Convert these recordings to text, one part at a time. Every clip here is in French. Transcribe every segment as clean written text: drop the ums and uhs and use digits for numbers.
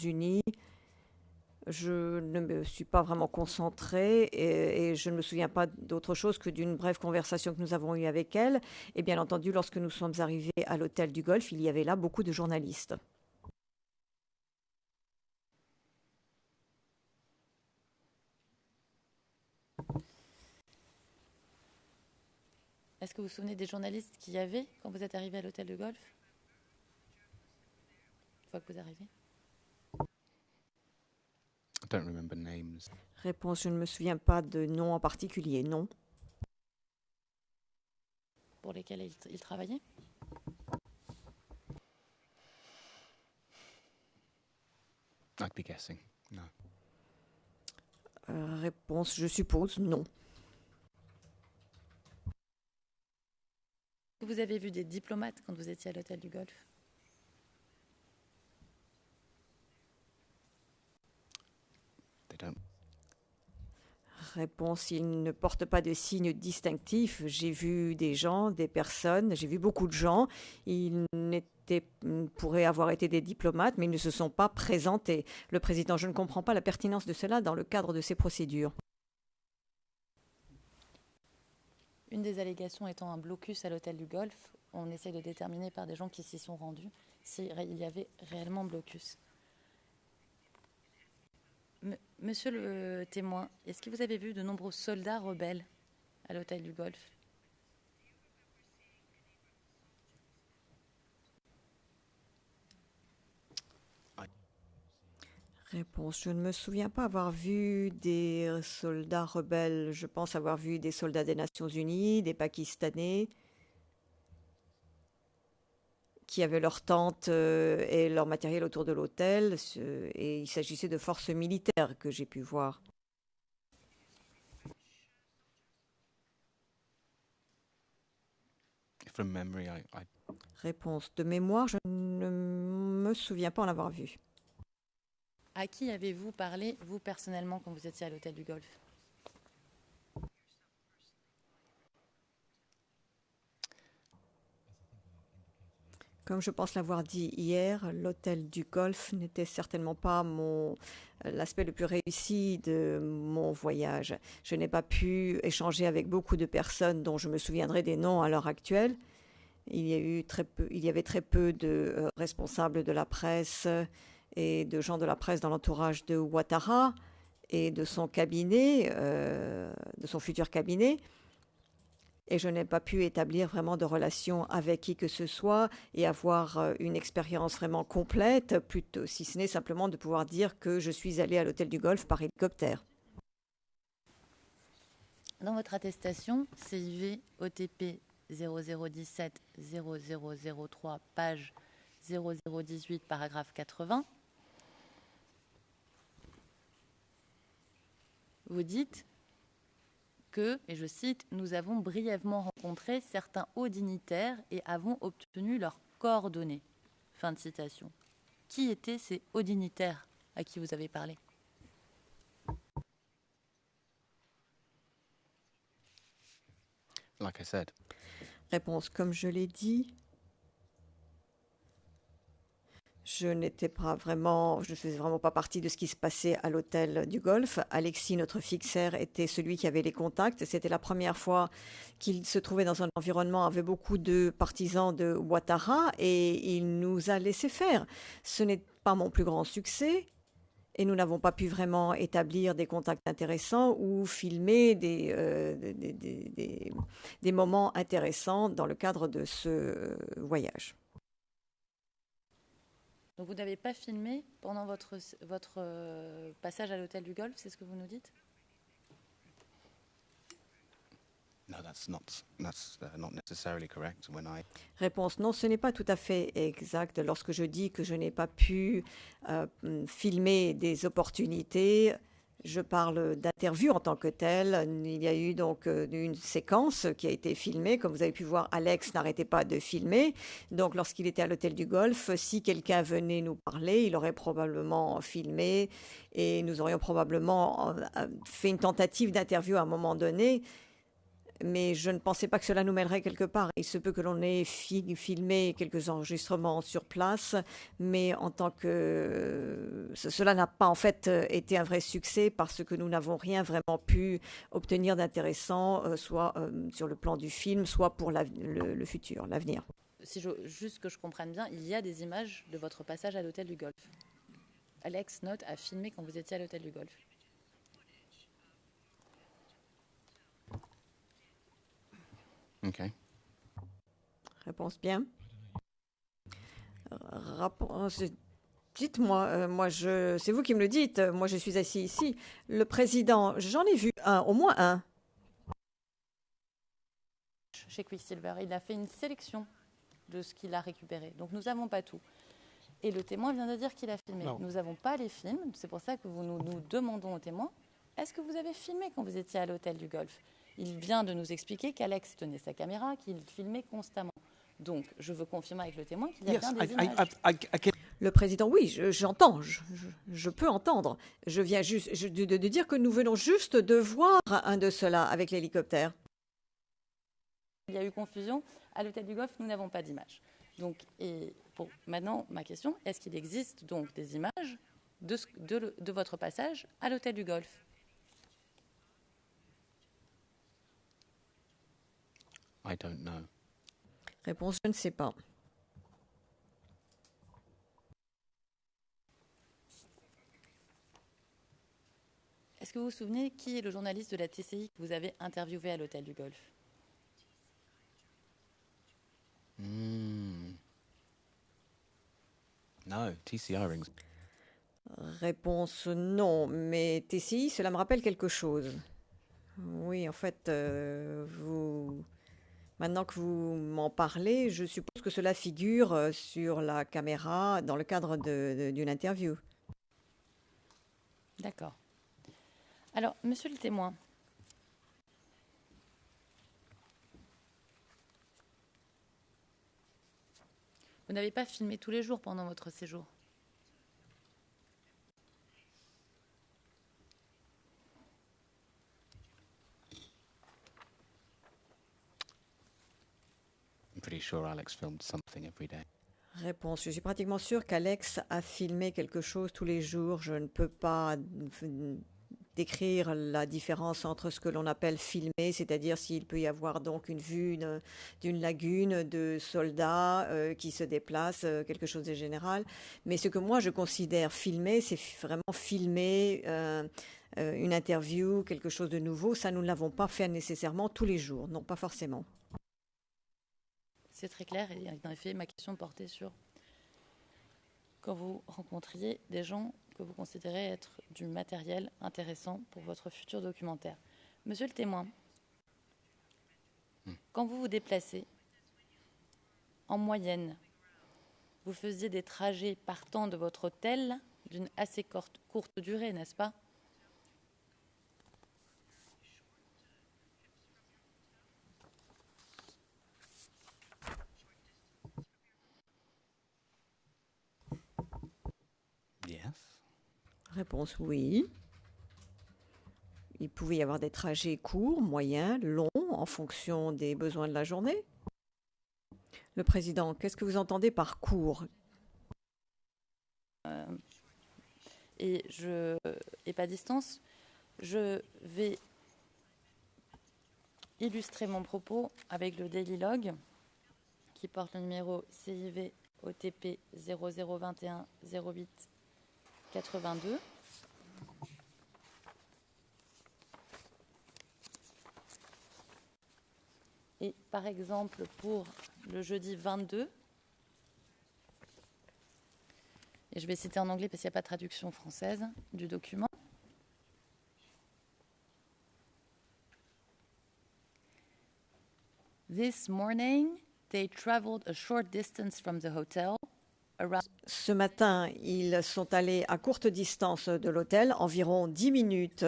Unies. Je ne me suis pas vraiment concentrée et je ne me souviens pas d'autre chose que d'une brève conversation que nous avons eue avec elle. Et bien entendu, lorsque nous sommes arrivés à l'hôtel du Golfe, il y avait là beaucoup de journalistes. Est-ce que vous vous souvenez des journalistes qu'il y avait quand vous êtes arrivé à l'hôtel de golf? Une fois que vous arrivez. I don't remember names. Réponse, je ne me souviens pas de nom en particulier, non. Pour lesquels ils travaillaient? I'd be guessing. No. Réponse, je suppose, non. Vous avez vu des diplomates quand vous étiez à l'hôtel du Golfe? They don't. Réponse, ils ne portent pas de signes distinctifs. J'ai vu des gens, des personnes, j'ai vu beaucoup de gens. Ils pourraient avoir été des diplomates, mais ils ne se sont pas présentés. Le président, je ne comprends pas la pertinence de cela dans le cadre de ces procédures. Une des allégations étant un blocus à l'hôtel du Golfe, on essaie de déterminer par des gens qui s'y sont rendus s'il y avait réellement blocus. Monsieur le témoin, est-ce que vous avez vu de nombreux soldats rebelles à l'hôtel du Golfe? Réponse, je ne me souviens pas avoir vu des soldats rebelles. Je pense avoir vu des soldats des Nations Unies, des Pakistanais, qui avaient leur tente et leur matériel autour de l'hôtel. Et il s'agissait de forces militaires que j'ai pu voir. From memory, Réponse, de mémoire, je ne me souviens pas en avoir vu. À qui avez-vous parlé, vous personnellement, quand vous étiez à l'hôtel du Golfe? Comme je pense l'avoir dit hier, l'hôtel du Golfe n'était certainement pas l'aspect le plus réussi de mon voyage. Je n'ai pas pu échanger avec beaucoup de personnes dont je me souviendrai des noms à l'heure actuelle. Il y avait très peu de responsables de la presse et de gens de la presse dans l'entourage de Ouattara et de son cabinet, de son futur cabinet. Et je n'ai pas pu établir vraiment de relation avec qui que ce soit et avoir une expérience vraiment complète, plutôt, si ce n'est simplement de pouvoir dire que je suis allée à l'hôtel du Golfe par hélicoptère. Dans votre attestation, CIV OTP 0017 0003, page 0018, paragraphe 80, vous dites que, et je cite, « Nous avons brièvement rencontré certains hauts dignitaires et avons obtenu leurs coordonnées ». Fin de citation. Qui étaient ces hauts dignitaires à qui vous avez parlé? like I said, Réponse, comme je l'ai dit, je ne faisais vraiment pas partie de ce qui se passait à l'hôtel du Golfe. Alexis, notre fixeur, était celui qui avait les contacts. C'était la première fois qu'il se trouvait dans un environnement avec beaucoup de partisans de Ouattara et il nous a laissé faire. Ce n'est pas mon plus grand succès et nous n'avons pas pu vraiment établir des contacts intéressants ou filmer des moments intéressants dans le cadre de ce voyage. Donc vous n'avez pas filmé pendant votre passage à l'hôtel du Golfe, c'est ce que vous nous dites? no, that's not necessarily correct. Réponse, non, ce n'est pas tout à fait exact. Lorsque je dis que je n'ai pas pu filmer des opportunités, je parle d'interview en tant que telle. Il y a eu donc une séquence qui a été filmée. Comme vous avez pu voir, Alex n'arrêtait pas de filmer. Donc lorsqu'il était à l'hôtel du Golfe, si quelqu'un venait nous parler, il aurait probablement filmé et nous aurions probablement fait une tentative d'interview à un moment donné. mais je ne pensais pas que cela nous mènerait quelque part. Il se peut que l'on ait filmé quelques enregistrements sur place, mais en tant que cela n'a pas en fait été un vrai succès parce que nous n'avons rien vraiment pu obtenir d'intéressant, soit sur le plan du film, soit pour le futur, l'avenir. Juste que je comprenne bien, il y a des images de votre passage à l'hôtel du Golfe. Alex Note a filmé quand vous étiez à l'hôtel du Golfe. OK. Réponse bien. Dites-moi, c'est vous qui me le dites, moi je suis assis ici. Le président, j'en ai vu un, au moins un. Chez Quicksilver, il a fait une sélection de ce qu'il a récupéré. Donc nous n'avons pas tout. Et le témoin vient de dire qu'il a filmé. Non. Nous n'avons pas les films, c'est pour ça que nous demandons au témoin, est-ce que vous avez filmé quand vous étiez à l'hôtel du Golfe? Il vient de nous expliquer qu'Alex tenait sa caméra, qu'il filmait constamment. Donc je veux confirmer avec le témoin qu'il y a bien des images. Le président, oui, j'entends, je peux entendre. Je viens juste de dire que nous venons juste de voir un de ceux-là avec l'hélicoptère. Il y a eu confusion. À l'hôtel du Golfe, nous n'avons pas d'image. Donc, et pour maintenant, ma question, est-ce qu'il existe donc des images de votre passage à l'hôtel du Golfe? I don't know. Réponse, je ne sais pas. Est-ce que vous vous souvenez qui est le journaliste de la TCI que vous avez interviewé à l'hôtel du Golfe? No, TCI rings. Réponse non, mais TCI, cela me rappelle quelque chose. Oui, en fait, maintenant que vous m'en parlez, je suppose que cela figure sur la caméra dans le cadre d'une interview. D'accord. Alors, monsieur le témoin, vous n'avez pas filmé tous les jours pendant votre séjour? I'm pretty sure Alex filmed something every day. Réponse, je suis pratiquement sûre qu'Alex a filmé quelque chose tous les jours. Je ne peux pas décrire la différence entre ce que l'on appelle filmer, c'est-à-dire s'il peut y avoir donc une vue d'une lagune de soldats qui se déplacent, quelque chose de général. Mais ce que moi je considère filmer, c'est vraiment filmer une interview, quelque chose de nouveau. Ça, nous ne l'avons pas fait nécessairement tous les jours, non pas forcément. C'est très clair et en effet, ma question portait sur quand vous rencontriez des gens que vous considérez être du matériel intéressant pour votre futur documentaire. Monsieur le témoin, quand vous vous déplacez, en moyenne, vous faisiez des trajets partant de votre hôtel d'une assez courte durée, n'est-ce pas? Yes. Réponse oui. Il pouvait y avoir des trajets courts, moyens, longs, en fonction des besoins de la journée. Le président, qu'est-ce que vous entendez par court? Et pas distance, je vais illustrer mon propos avec le Daily Log qui porte le numéro CIV OTP 0021 08 82. Et par exemple, pour le jeudi 22, et je vais citer en anglais parce qu'il n'y a pas de traduction française du document. This morning, they traveled a short distance from the hotel. Ce matin, ils sont allés à courte distance de l'hôtel, environ 10 minutes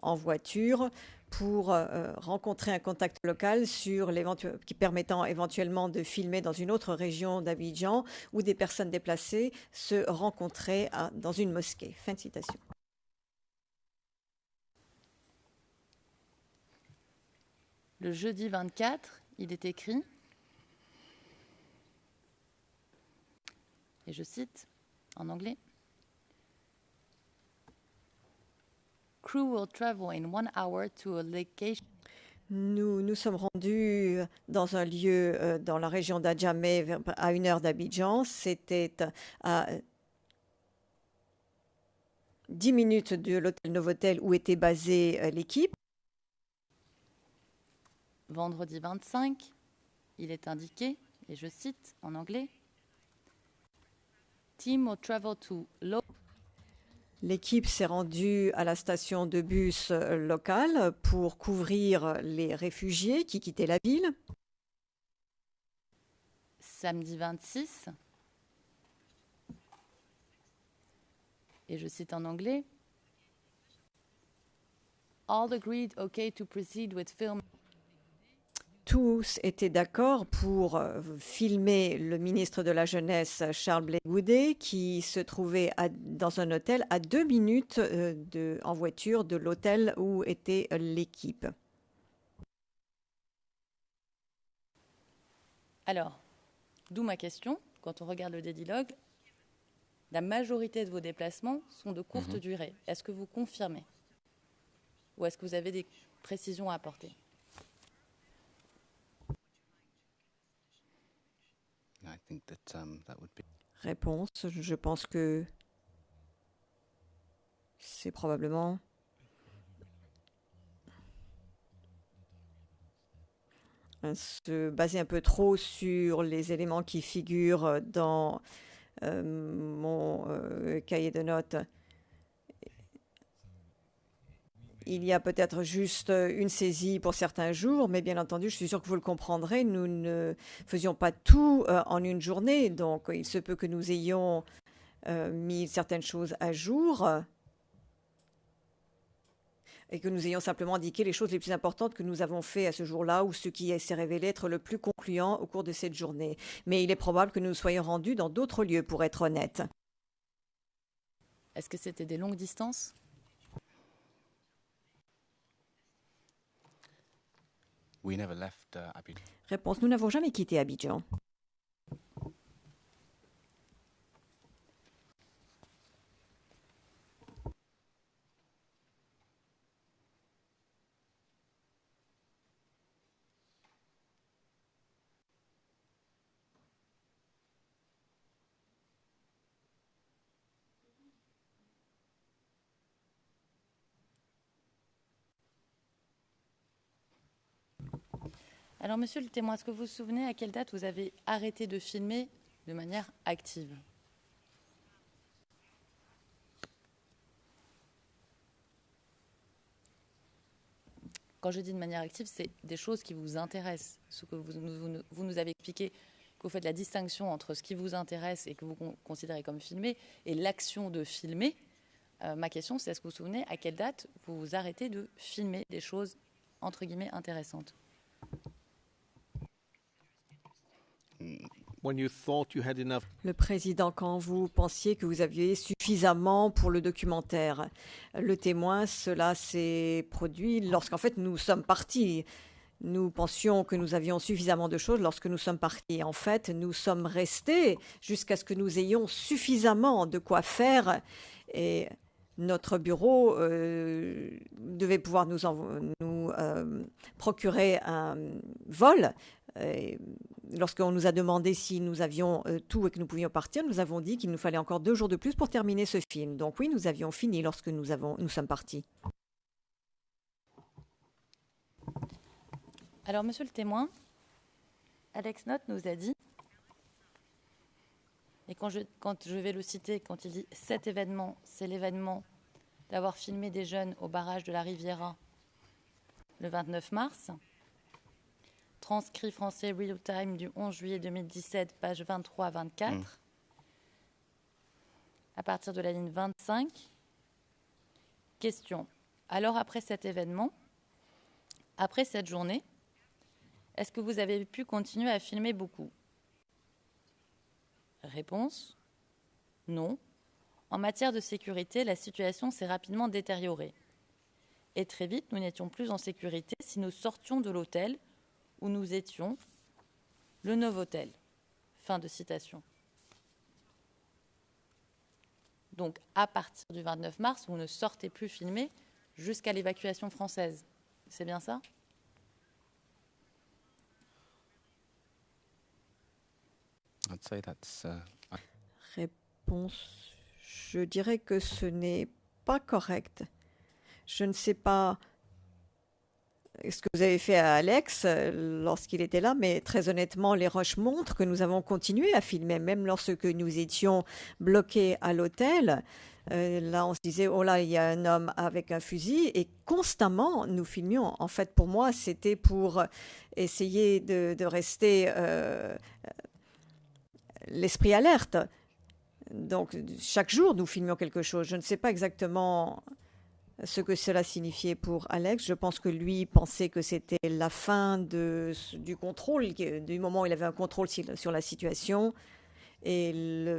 en voiture, pour rencontrer un contact local qui permettant éventuellement de filmer dans une autre région d'Abidjan où des personnes déplacées se rencontraient dans une mosquée. Fin de citation. Le jeudi 24, il est écrit, et je cite en anglais, Crew will travel in 1 hour to a location. Nous sommes rendus dans un lieu dans la région d'Adjamé à 1 heure d'Abidjan. C'était à 10 minutes de l'hôtel Novotel où était basée l'équipe. Vendredi 25, il est indiqué, et je cite en anglais, Team will travel to L'équipe s'est rendue à la station de bus locale pour couvrir les réfugiés qui quittaient la ville. Samedi 26, et je cite en anglais, All agreed okay to proceed with film. Tous étaient d'accord pour filmer le ministre de la Jeunesse, Charles Blé Goudé, qui se trouvait dans un hôtel à 2 minutes en voiture de l'hôtel où était l'équipe. Alors, d'où ma question, quand on regarde le Dédilogue, la majorité de vos déplacements sont de courte durée. Est-ce que vous confirmez? Ou est-ce que vous avez des précisions à apporter? I think that that would be. Réponse, je pense que c'est probablement se baser un peu trop sur les éléments qui figurent dans mon cahier de notes. Il y a peut-être juste une saisie pour certains jours, mais bien entendu, je suis sûre que vous le comprendrez, nous ne faisions pas tout en une journée, donc il se peut que nous ayons mis certaines choses à jour et que nous ayons simplement indiqué les choses les plus importantes que nous avons fait à ce jour-là ou ce qui s'est révélé être le plus concluant au cours de cette journée. Mais il est probable que nous soyons rendus dans d'autres lieux, pour être honnête. Est-ce que c'était des longues distances? We never left Abidjan. Réponse, nous n'avons jamais quitté Abidjan. Alors, monsieur le témoin, est-ce que vous vous souvenez à quelle date vous avez arrêté de filmer de manière active? Quand je dis de manière active, c'est des choses qui vous intéressent. Ce que vous nous avez expliqué, que vous faites la distinction entre ce qui vous intéresse et que vous considérez comme filmé et l'action de filmer. Ma question, c'est est-ce que vous vous souvenez à quelle date vous arrêtez de filmer des choses, entre guillemets, intéressantes? When you thought you had enough. Le président, quand vous pensiez que vous aviez suffisamment pour le documentaire. Le témoin, cela s'est produit lorsqu'en fait nous sommes partis. Nous pensions que nous avions suffisamment de choses lorsque nous sommes partis. En fait, nous sommes restés jusqu'à ce que nous ayons suffisamment de quoi faire. Et notre bureau devait pouvoir nous procurer un vol. Lorsqu'on nous a demandé si nous avions tout et que nous pouvions partir, nous avons dit qu'il nous fallait encore 2 jours de plus pour terminer ce film. Donc oui, nous avions fini lorsque nous sommes partis. Alors, monsieur le témoin, Alex Note nous a dit, et quand je vais le citer, quand il dit « cet événement, c'est l'événement d'avoir filmé des jeunes au barrage de la Riviera le 29 mars », transcrit français Real Time du 11 juillet 2017, page 23-24, à partir de la ligne 25. Question. Alors, après cet événement, après cette journée, est-ce que vous avez pu continuer à filmer beaucoup? Réponse. Non. En matière de sécurité, la situation s'est rapidement détériorée. Et très vite, nous n'étions plus en sécurité si nous sortions de l'hôtel où nous étions, le Novotel. Fin de citation. Donc, à partir du 29 mars, vous ne sortez plus filmer jusqu'à l'évacuation française. C'est bien ça? I'd say that's. Réponse, je dirais que ce n'est pas correct. Je ne sais pas ce que vous avez fait à Alex lorsqu'il était là, mais très honnêtement, les rushs montrent que nous avons continué à filmer, même lorsque nous étions bloqués à l'hôtel. Là, on se disait, oh là, il y a un homme avec un fusil, et constamment, nous filmions. En fait, pour moi, c'était pour essayer de rester l'esprit alerte. Donc, chaque jour, nous filmions quelque chose. Je ne sais pas exactement ce que cela signifiait pour Alex. Je pense que lui pensait que c'était la fin du contrôle, du moment où il avait un contrôle sur la situation. Et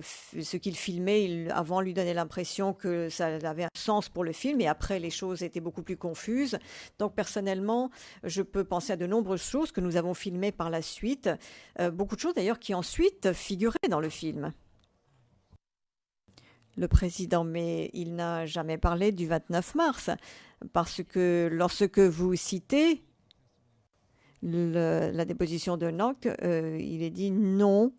ce qu'il filmait, avant lui donnait l'impression que ça avait un sens pour le film, et après les choses étaient beaucoup plus confuses. Donc personnellement, je peux penser à de nombreuses choses que nous avons filmées par la suite, beaucoup de choses d'ailleurs qui ensuite figuraient dans le film. Le président, mais il n'a jamais parlé du 29 mars, parce que lorsque vous citez la déposition de Nock, il est dit non.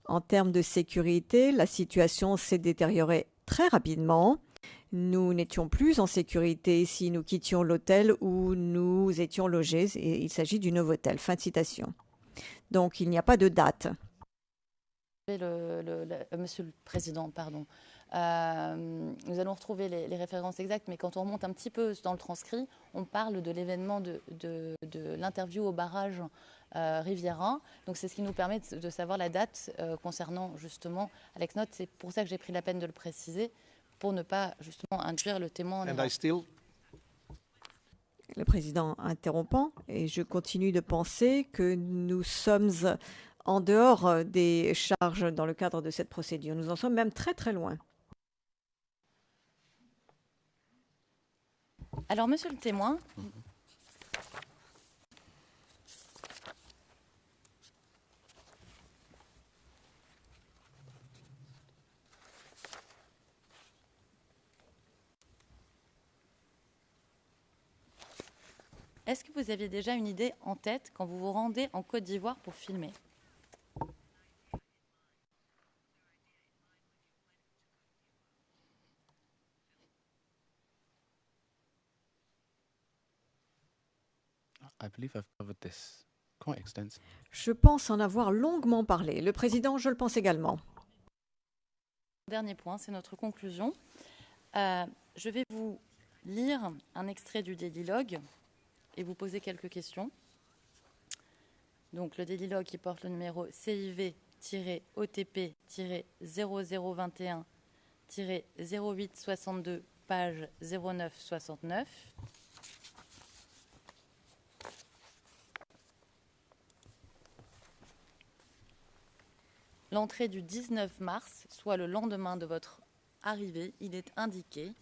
En termes de sécurité, la situation s'est détériorée très rapidement. Nous n'étions plus en sécurité si nous quittions l'hôtel où nous étions logés. Et il s'agit du Novotel. Fin de citation. Donc, il n'y a pas de date. Monsieur le Président, pardon. Nous allons retrouver les références exactes, mais quand on remonte un petit peu dans le transcrit, on parle de l'événement de l'interview au barrage Riviera. Donc c'est ce qui nous permet de savoir la date concernant justement Alex Nock. C'est pour ça que j'ai pris la peine de le préciser, pour ne pas justement induire le témoin en erreur. Le président interrompant, et je continue de penser que nous sommes en dehors des charges dans le cadre de cette procédure. Nous en sommes même très très loin. Alors, monsieur le témoin, est-ce que vous aviez déjà une idée en tête quand vous vous rendez en Côte d'Ivoire pour filmer ? I believe I've covered this quite extensively. Je pense en avoir longuement parlé. Le président, je le pense également. Dernier point, c'est notre conclusion. Je vais vous lire un extrait du Daily Log et vous poser quelques questions. Donc le Daily Log qui porte le numéro CIV-OTP-0021-0862, page 0969. L'entrée du 19 mars, soit le lendemain de votre arrivée, il est indiqué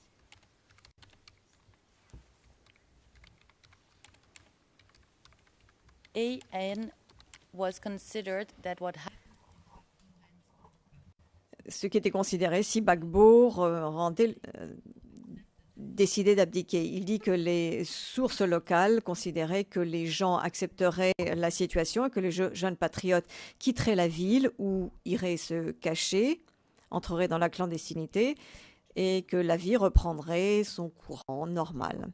AN was considered that what happened. Ce qui était considéré si Gbagbo décidait d'abdiquer. Il dit que les sources locales considéraient que les gens accepteraient la situation et que les jeunes patriotes quitteraient la ville ou iraient se cacher, entreraient dans la clandestinité et que la vie reprendrait son courant normal.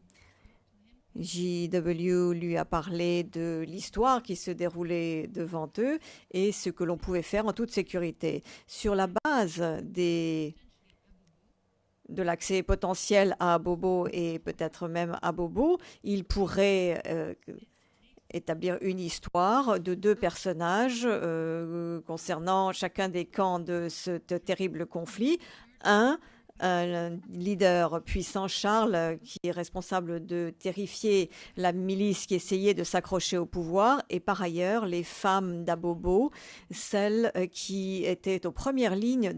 JW lui a parlé de l'histoire qui se déroulait devant eux et ce que l'on pouvait faire en toute sécurité. Sur la base de l'accès potentiel à Bobo et peut-être même à Bobo, il pourrait établir une histoire de deux personnages concernant chacun des camps de ce terrible conflit. Un leader puissant, Charles, qui est responsable de terrifier la milice qui essayait de s'accrocher au pouvoir, et par ailleurs les femmes d'Abobo, celles qui étaient aux premières lignes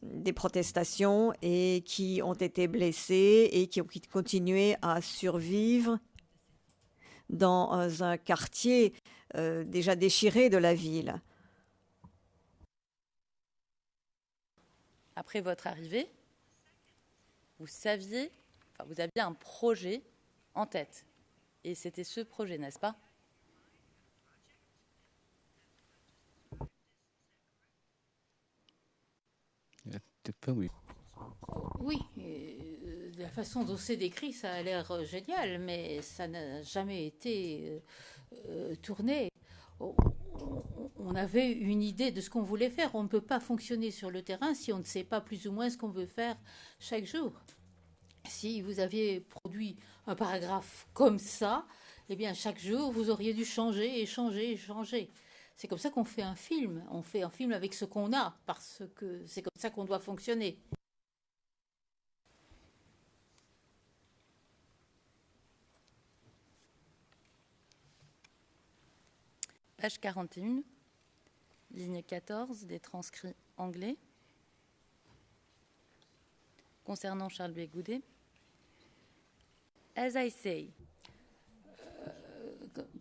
des protestations et qui ont été blessés et qui ont continué à survivre dans un quartier déjà déchiré de la ville. Après votre arrivée, vous saviez, enfin, vous aviez un projet en tête. Et c'était ce projet, n'est-ce pas? Oui, la façon dont c'est décrit, ça a l'air génial, mais ça n'a jamais été tourné. On avait une idée de ce qu'on voulait faire. On ne peut pas fonctionner sur le terrain si on ne sait pas plus ou moins ce qu'on veut faire chaque jour. Si vous aviez produit un paragraphe comme ça, eh bien chaque jour vous auriez dû changer et changer et changer. C'est comme ça qu'on fait un film. On fait un film avec ce qu'on a, parce que c'est comme ça qu'on doit fonctionner. Page 41, ligne 14 des transcrits anglais. Concernant Charles Bégoudet. As I say.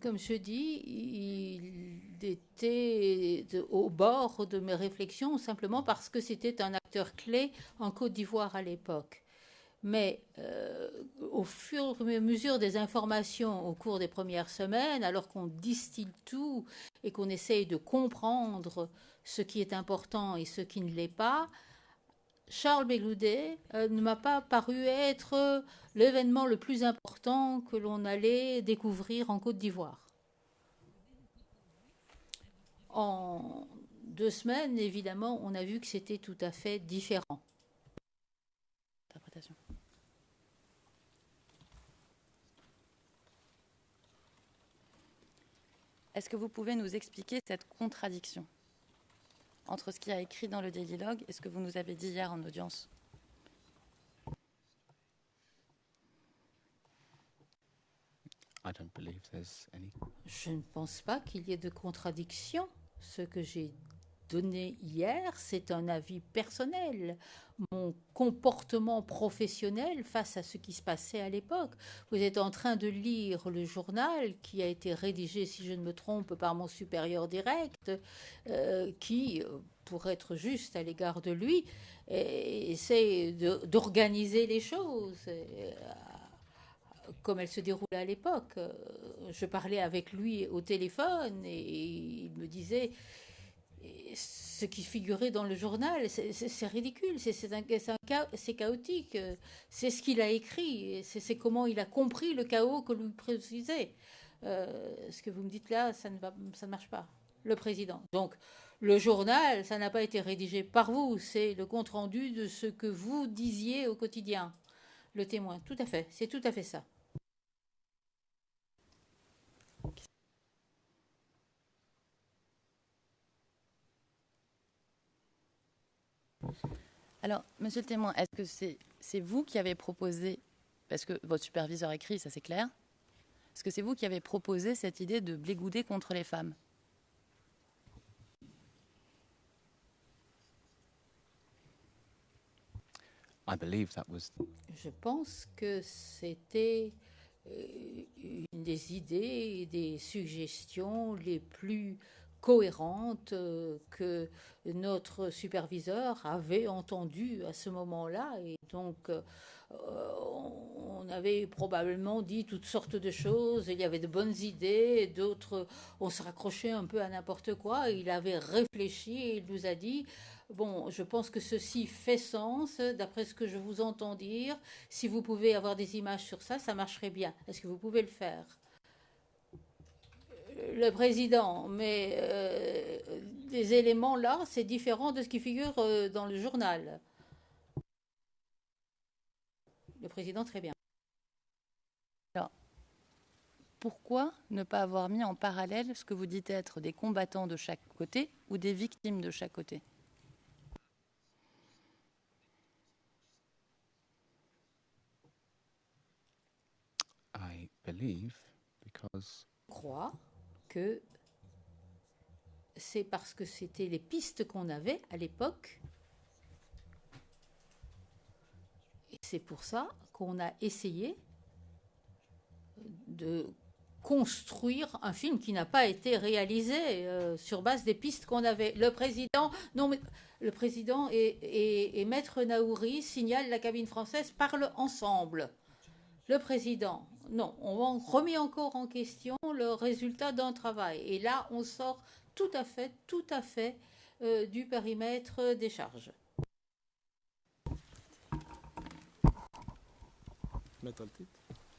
Comme je dis, il était au bord de mes réflexions simplement parce que c'était un acteur clé en Côte d'Ivoire à l'époque. Mais au fur et à mesure des informations au cours des premières semaines, alors qu'on distille tout et qu'on essaye de comprendre ce qui est important et ce qui ne l'est pas, Charles Bégoudet ne m'a pas paru être l'événement le plus important que l'on allait découvrir en Côte d'Ivoire. En 2 semaines, évidemment, on a vu que c'était tout à fait différent. Interprétation. Est-ce que vous pouvez nous expliquer cette contradiction entre ce qui a écrit dans le Daily Log et ce que vous nous avez dit hier en audience? Je ne pense pas qu'il y ait de contradiction. Ce que j'ai donné hier, c'est un avis personnel. Mon comportement professionnel face à ce qui se passait à l'époque. Vous êtes en train de lire le journal qui a été rédigé, si je ne me trompe, par mon supérieur direct, qui, pour être juste à l'égard de lui, essaie d'organiser les choses comme elles se déroulaient à l'époque. Je parlais avec lui au téléphone et il me disait ce qui figurait dans le journal, c'est ridicule, c'est chaotique, c'est ce qu'il a écrit, c'est comment il a compris le chaos que lui précisait. Ce que vous me dites là, ça ne marche pas. Le président. Donc, le journal, ça n'a pas été rédigé par vous, c'est le compte-rendu de ce que vous disiez au quotidien. Le témoin, tout à fait, c'est tout à fait ça. Alors, monsieur le témoin, est-ce que c'est vous qui avez proposé, parce que votre superviseur écrit, ça c'est clair, est-ce que c'est vous qui avez proposé cette idée de blégouder contre les femmes? Je pense que c'était une des idées et des suggestions les plus cohérentes que notre superviseur avait entendues à ce moment-là. Et donc, on avait probablement dit toutes sortes de choses. Il y avait de bonnes idées, d'autres, on se raccrochait un peu à n'importe quoi. Il avait réfléchi et il nous a dit... Bon, je pense que ceci fait sens, d'après ce que je vous entends dire. Si vous pouvez avoir des images sur ça, ça marcherait bien. Est-ce que vous pouvez le faire? Le président, mais les éléments là, c'est différent de ce qui figure dans le journal. Le président, très bien. Alors, pourquoi ne pas avoir mis en parallèle ce que vous dites être des combattants de chaque côté ou des victimes de chaque côté? Je crois que c'est parce que c'était les pistes qu'on avait à l'époque c'est pour ça qu'on a essayé de construire un film qui n'a pas été réalisé sur base des pistes qu'on avait. Le président et Maître Naouri signalent la cabine française, parlent ensemble. Le président, non, on remet encore en question le résultat d'un travail. Et là, on sort tout à fait du périmètre des charges.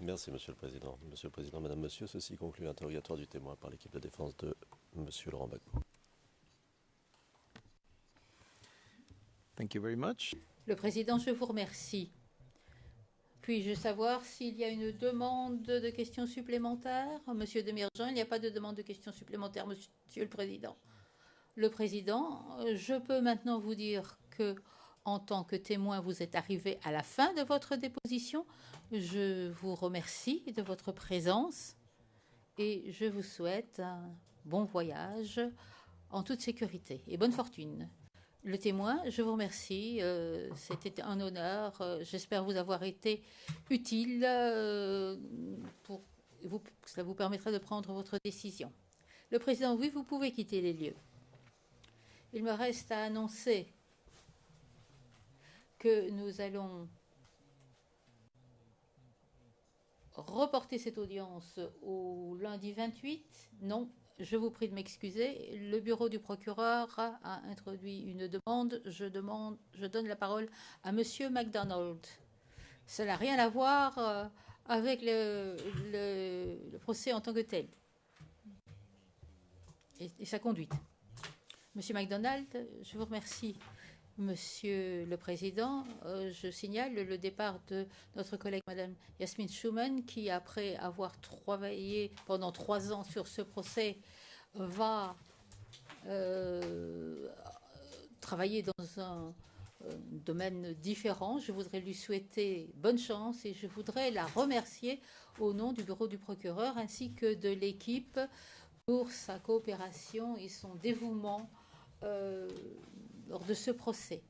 Merci, Monsieur le Président. Monsieur le Président, Madame, Monsieur, ceci conclut l'interrogatoire du témoin par l'équipe de défense de Monsieur Laurent Gbagbo. Thank you very much. Le Président, je vous remercie. Puis-je savoir s'il y a une demande de questions supplémentaires? Monsieur Demirjian, il n'y a pas de demande de questions supplémentaires, Monsieur le Président. Le Président, je peux maintenant vous dire que, en tant que témoin, vous êtes arrivé à la fin de votre déposition. Je vous remercie de votre présence et je vous souhaite un bon voyage en toute sécurité et bonne fortune. Le témoin, je vous remercie. C'était un honneur. J'espère vous avoir été utile. Cela vous permettra de prendre votre décision. Le Président, oui, vous pouvez quitter les lieux. Il me reste à annoncer que nous allons reporter cette audience au lundi 28. Non, je vous prie de m'excuser. Le bureau du procureur a introduit une demande. Je donne la parole à Monsieur MacDonald. Cela n'a rien à voir avec le procès en tant que tel et sa conduite. Monsieur MacDonald, je vous remercie. Monsieur le Président, je signale le départ de notre collègue Madame Yasmine Schumann, qui, après avoir travaillé pendant 3 ans sur ce procès, va travailler dans un domaine différent. Je voudrais lui souhaiter bonne chance et je voudrais la remercier au nom du bureau du procureur ainsi que de l'équipe pour sa coopération et son dévouement lors de ce procès.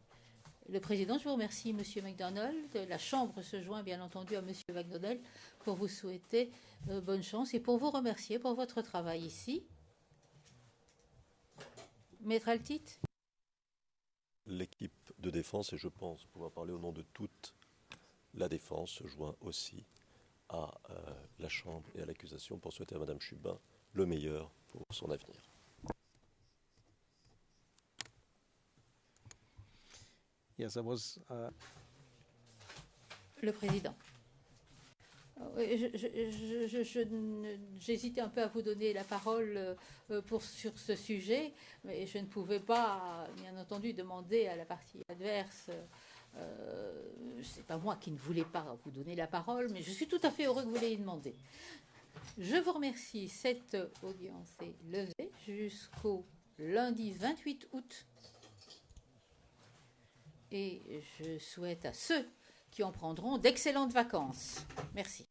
Le Président, je vous remercie, Monsieur MacDonald. La Chambre se joint bien entendu à Monsieur MacDonald pour vous souhaiter bonne chance et pour vous remercier pour votre travail ici. Maître Altit. L'équipe de défense, et je pense pouvoir parler au nom de toute la défense, se joint aussi à la Chambre et à l'accusation pour souhaiter à Madame Chubin le meilleur pour son avenir. Yes, I was, Le Président. J'hésitais un peu à vous donner la parole sur ce sujet, mais je ne pouvais pas, bien entendu, demander à la partie adverse. C'est pas moi qui ne voulais pas vous donner la parole, mais je suis tout à fait heureux que vous l'ayez demandé. Je vous remercie. Cette audience est levée jusqu'au lundi 28 août. Et je souhaite à ceux qui en prendront d'excellentes vacances. Merci.